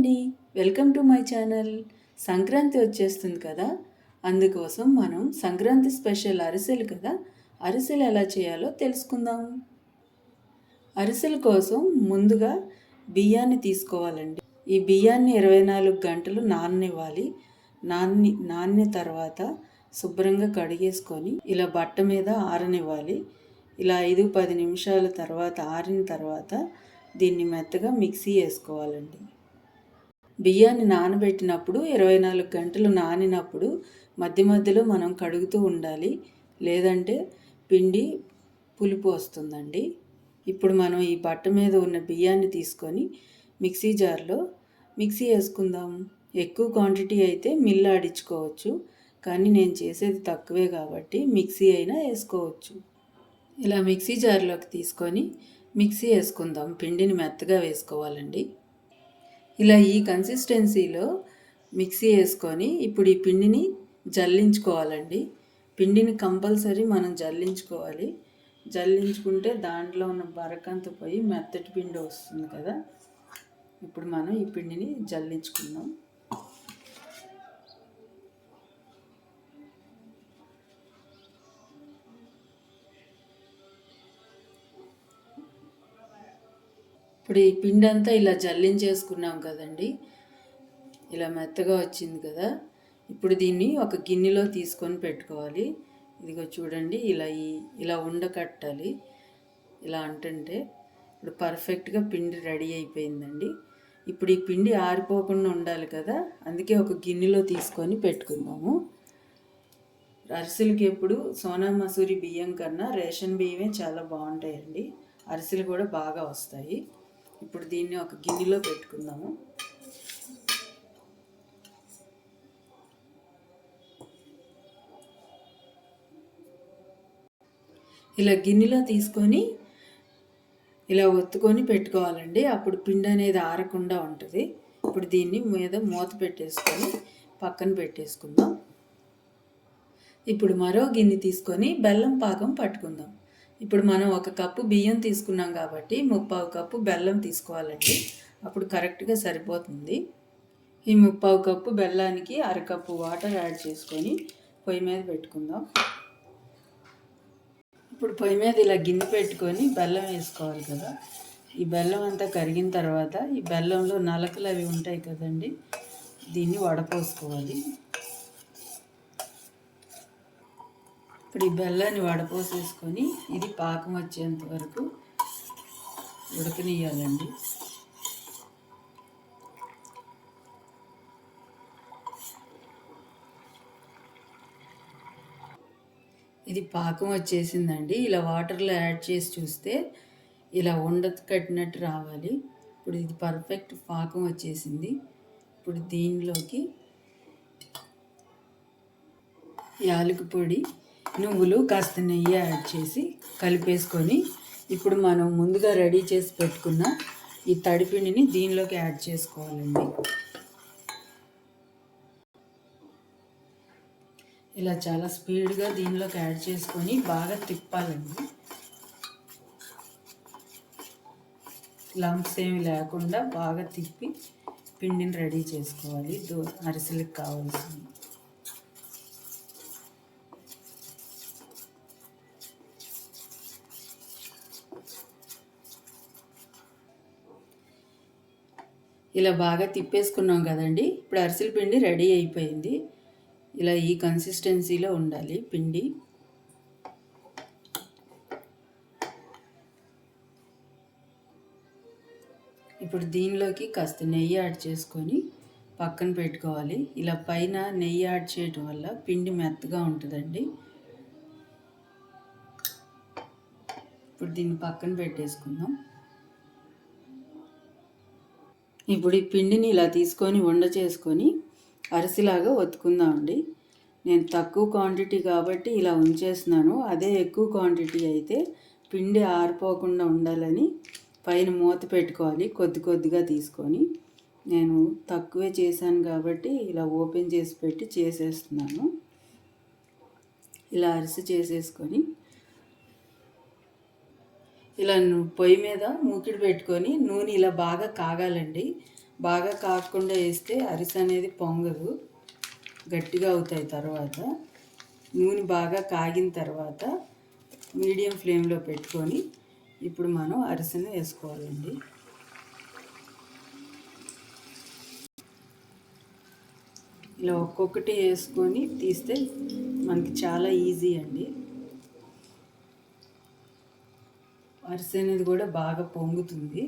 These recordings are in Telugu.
అండి, welcome to my channel. Sankranti వచ్చేస్తుంది కదా, అందుకోసం మనం సంక్రాంతి స్పెషల్ అరిసెలు కదా, అరిసెలు ఎలా చేయాలో తెలుసుకుందాం. అరిసెల కోసం ముందుగా బియ్యాన్ని తీసుకోవాలండి. ఈ బియ్యాన్ని 24 గంటలు నాననివ్వాలి. నానిన తర్వాత శుభ్రంగా కడిగేసుకొని ఇలా బట్ట మీద ఆరనివ్వాలి. ఇలా 5-10 నిమిషాల తర్వాత ఆరిన తర్వాత దీన్ని మెత్తగా మిక్సీ వేసుకోవాలండి. బియ్యాన్ని నానబెట్టినప్పుడు 24 గంటలు నానినప్పుడు మధ్య మధ్యలో మనం కడుగుతూ ఉండాలి, లేదంటే పిండి పులుపు వస్తుందండి. ఇప్పుడు మనం ఈ బట్ట మీద ఉన్న బియ్యాన్ని తీసుకొని మిక్సీ జార్లో మిక్సీ వేసుకుందాం. ఎక్కువ క్వాంటిటీ అయితే మిల్లు ఆడించుకోవచ్చు, కానీ నేను చేసేది తక్కువే కాబట్టి మిక్సీ అయినా వేసుకోవచ్చు. ఇలా మిక్సీ జార్లోకి తీసుకొని మిక్సీ వేసుకుందాం. పిండిని మెత్తగా వేసుకోవాలండి. ఇలా ఈ కన్సిస్టెన్సీలో మిక్సీ వేసుకొని ఇప్పుడు ఈ పిండిని జల్లించుకోవాలండి. పిండిని కంపల్సరీ మనం జల్లించుకోవాలి. జల్లించుకుంటే దాంట్లో ఉన్న బరకంత పోయి మెత్తటి పిండి వస్తుంది కదా. ఇప్పుడు మనం ఈ పిండిని జల్లించుకుందాం. ఇప్పుడు ఈ పిండి అంతా ఇలా జల్లించేసుకున్నాం కదండి, ఇలా మెత్తగా వచ్చింది కదా. ఇప్పుడు దీన్ని ఒక గిన్నెలో తీసుకొని పెట్టుకోవాలి. ఇదిగో చూడండి, ఇలా ఉండకట్టాలి. ఇలా అంటుంటే ఇప్పుడు పర్ఫెక్ట్గా పిండి రెడీ అయిపోయిందండి. ఇప్పుడు ఈ పిండి ఆరిపోకుండా ఉండాలి కదా, అందుకే ఒక గిన్నెలో తీసుకొని పెట్టుకుందాము. అరిసెలకి ఎప్పుడు సోనా మసూరి బియ్యం కన్నా రేషన్ బియ్యమే చాలా బాగుంటాయండి. అరిసెలు కూడా బాగా వస్తాయి. ఇప్పుడు దీన్ని ఒక గిన్నెలో పెట్టుకుందాము. ఇలా గిన్నెలో తీసుకొని ఇలా ఒత్తుకొని పెట్టుకోవాలండి. అప్పుడు పిండి అనేది ఆరకుండా ఉంటుంది. ఇప్పుడు దీన్ని మీద మూత పెట్టేసుకొని పక్కన పెట్టేసుకుందాం. ఇప్పుడు మరో గిన్నె తీసుకొని బెల్లం పాకం పట్టుకుందాం. ఇప్పుడు మనం 1 కప్పు బియ్యం తీసుకున్నాం కాబట్టి 3/4 కప్పు బెల్లం తీసుకోవాలండి. అప్పుడు కరెక్ట్గా సరిపోతుంది. ఈ 3/4 కప్పు బెల్లానికి 1/2 కప్పు వాటర్ యాడ్ చేసుకొని పొయ్యి మీద పెట్టుకుందాం. ఇప్పుడు పొయ్యి మీద ఇలా గిన్నె పెట్టుకొని బెల్లం వేసుకోవాలి కదా. ఈ బెల్లం అంతా కరిగిన తర్వాత ఈ బెల్లంలో నలకలు అవి ఉంటాయి కదండి, దీన్ని వడపోసుకోవాలి. ఇప్పుడు ఈ బెల్లాన్ని వడపోసేసుకొని ఇది పాకం వచ్చేంత వరకు ఉడకనియాలండి. ఇది పాకం వచ్చేసిందండి. ఇలా వాటర్లో యాడ్ చేసి చూస్తే ఇలా కట్టినట్టు రావాలి. ఇప్పుడు ఇది పర్ఫెక్ట్ పాకం వచ్చేసింది. ఇప్పుడు దీనిలోకి యాలకుల పొడి, నువ్వులు, కాస్త నెయ్యి యాడ్ చేసి కలిపేసుకొని ఇప్పుడు మనం ముందుగా రెడీ చేసి పెట్టుకున్న ఈ తడిపిండిని దీనిలోకి యాడ్ చేసుకోవాలండి. ఇలా చాలా స్పీడ్గా దీనిలోకి యాడ్ చేసుకొని బాగా తిప్పాలండి. లంప్స్ ఏమి లేకుండా బాగా తిప్పి పిండిని రెడీ చేసుకోవాలి. అరిసెలకు కావాల్సింది. ఇలా బాగా తిప్పేసుకున్నాం కదండి. ఇప్పుడు అరిసెల పిండి రెడీ అయిపోయింది. ఇలా ఈ కన్సిస్టెన్సీలో ఉండాలి పిండి. ఇప్పుడు దీనిలోకి కాస్త నెయ్యి యాడ్ చేసుకొని పక్కన పెట్టుకోవాలి. ఇలా పైన నెయ్యి యాడ్ చేయటం వల్ల పిండి మెత్తగా ఉంటుందండి. ఇప్పుడు దీన్ని పక్కన పెట్టేసుకుందాం. ఇప్పుడు ఈ పిండిని ఇలా తీసుకొని ఉండ చేసుకొని అరిసెలాగా ఒత్తుకుందామండి. నేను తక్కువ క్వాంటిటీ కాబట్టి ఇలా ఉంచేస్తున్నాను. అదే ఎక్కువ క్వాంటిటీ అయితే పిండి ఆరిపోకుండా ఉండాలని పైన మూత పెట్టుకోవాలి. కొద్ది కొద్దిగా తీసుకొని, నేను తక్కువే చేశాను కాబట్టి ఇలా ఓపెన్ చేసి పెట్టి చేసేస్తున్నాను. ఇలా అరిసె చేసేసుకొని ఇలా పొయ్యి మీద మూకిడి పెట్టుకొని నూనె ఇలా బాగా కాగాలండి. బాగా కాకుండా వేస్తే అరిసె అనేది పొంగదు, గట్టిగా అవుతాయి. తర్వాత నూనె బాగా కాగిన తర్వాత మీడియం ఫ్లేమ్లో పెట్టుకొని ఇప్పుడు మనం అరిసెను వేసుకోవాలండి. ఇలా ఒక్కొక్కటి వేసుకొని తీస్తే మనకి చాలా ఈజీ అండి. అరిసె అనేది కూడా బాగా పొంగుతుంది.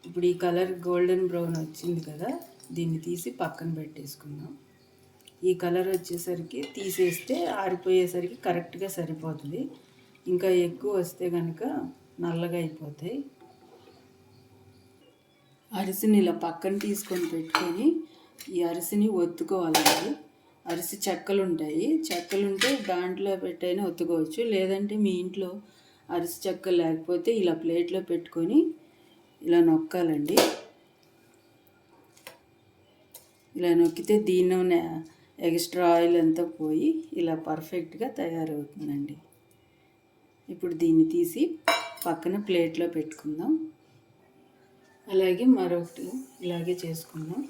ఇప్పుడు ఈ కలర్ గోల్డెన్ బ్రౌన్ వచ్చింది కదా, దీన్ని తీసి పక్కన పెట్టేసుకుందాం. ఈ కలర్ వచ్చేసరికి తీసేస్తే ఆరిపోయేసరికి కరెక్ట్గా సరిపోతుంది. ఇంకా ఎక్కువ వస్తే కనుక నల్లగా అయిపోతాయి. అరిసెని ఇలా పక్కన తీసుకొని పెట్టుకొని ఈ అరిసెని ఒత్తుకోవాలండి. అరిసె చెక్కలు ఉంటాయి, చెక్కలు ఉంటే దాంట్లో పెట్టైనా ఒత్తుకోవచ్చు. లేదంటే మీ ఇంట్లో అరిసె చెక్కలు లేకపోతే ఇలా ప్లేట్లో పెట్టుకొని ఇలా నొక్కాలండి. ఇలా నొక్కితే దీనిలోనే ఎక్స్ట్రా ఆయిల్ అంతా పోయి ఇలా పర్ఫెక్ట్గా తయారవుతుందండి. ఇప్పుడు దీన్ని తీసి పక్కన ప్లేట్లో పెట్టుకుందాం. అలాగే మరొకటి ఇలాగే చేసుకుందాం.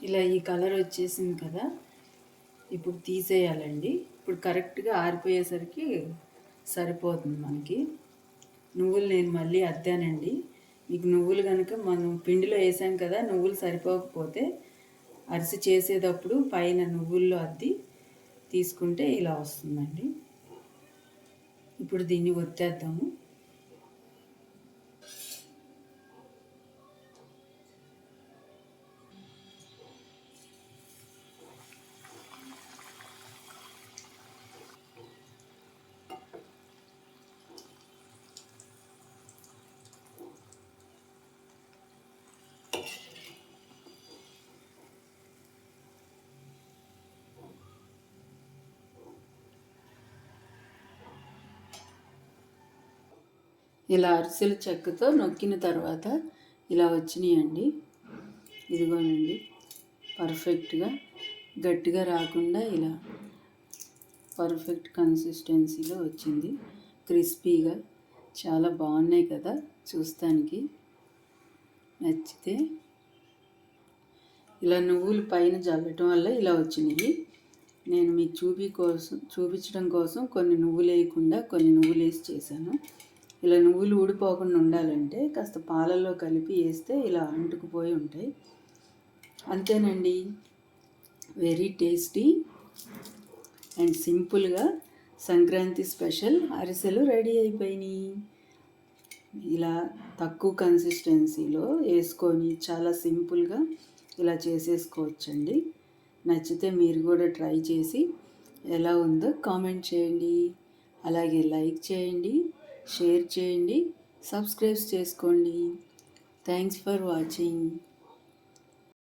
ఇలా ఈ కలర్ వచ్చేసింది కదా, ఇప్పుడు తీసేయాలండి. ఇప్పుడు కరెక్ట్గా ఆరిపోయేసరికి సరిపోతుంది మనకి. నువ్వులు నేను మళ్ళీ అద్దానండి. మీకు నువ్వులు కనుక మనం పిండిలో వేసాం కదా, నువ్వులు సరిపోకపోతే అరిసె చేసేటప్పుడు పైన నువ్వుల్లో అద్ది తీసుకుంటే ఇలా వస్తుందండి. ఇప్పుడు దీన్ని ఒత్తేద్దాము. ఇలా అరిసెల చెక్కతో నొక్కిన తర్వాత ఇలా వచ్చినాయండి. ఇదిగోనండి, పర్ఫెక్ట్గా గట్టిగా రాకుండా ఇలా పర్ఫెక్ట్ కన్సిస్టెన్సీలో వచ్చింది. క్రిస్పీగా చాలా బాగున్నాయి కదా, చూస్తానికి. నచ్చితే ఇలా నువ్వులు పైన జల్లటం వల్ల ఇలా వచ్చినాయి. నేను మీకు చూపించడం కోసం కొన్ని నువ్వులు వేయకుండా కొన్ని నువ్వులు వేసి చేశాను. ఇలా నువ్వులు ఊడిపోకుండా ఉండాలంటే కాస్త పాలల్లో కలిపి వేస్తే ఇలా అంటుకుపోయి ఉంటాయి. అంతేనండి, వెరీ టేస్టీ అండ్ సింపుల్గా సంక్రాంతి స్పెషల్ అరిసెలు రెడీ అయిపోయినాయి. ఇలా తక్కువ కన్సిస్టెన్సీలో వేసుకొని చాలా సింపుల్గా ఇలా చేసేసుకోవచ్చండి. నచ్చితే మీరు కూడా ట్రై చేసి ఎలా ఉందో కామెంట్ చేయండి. అలాగే లైక్ చేయండి, షేర్ చేయండి, సబ్స్క్రైబ్ చేసుకోండి. Thanks for watching.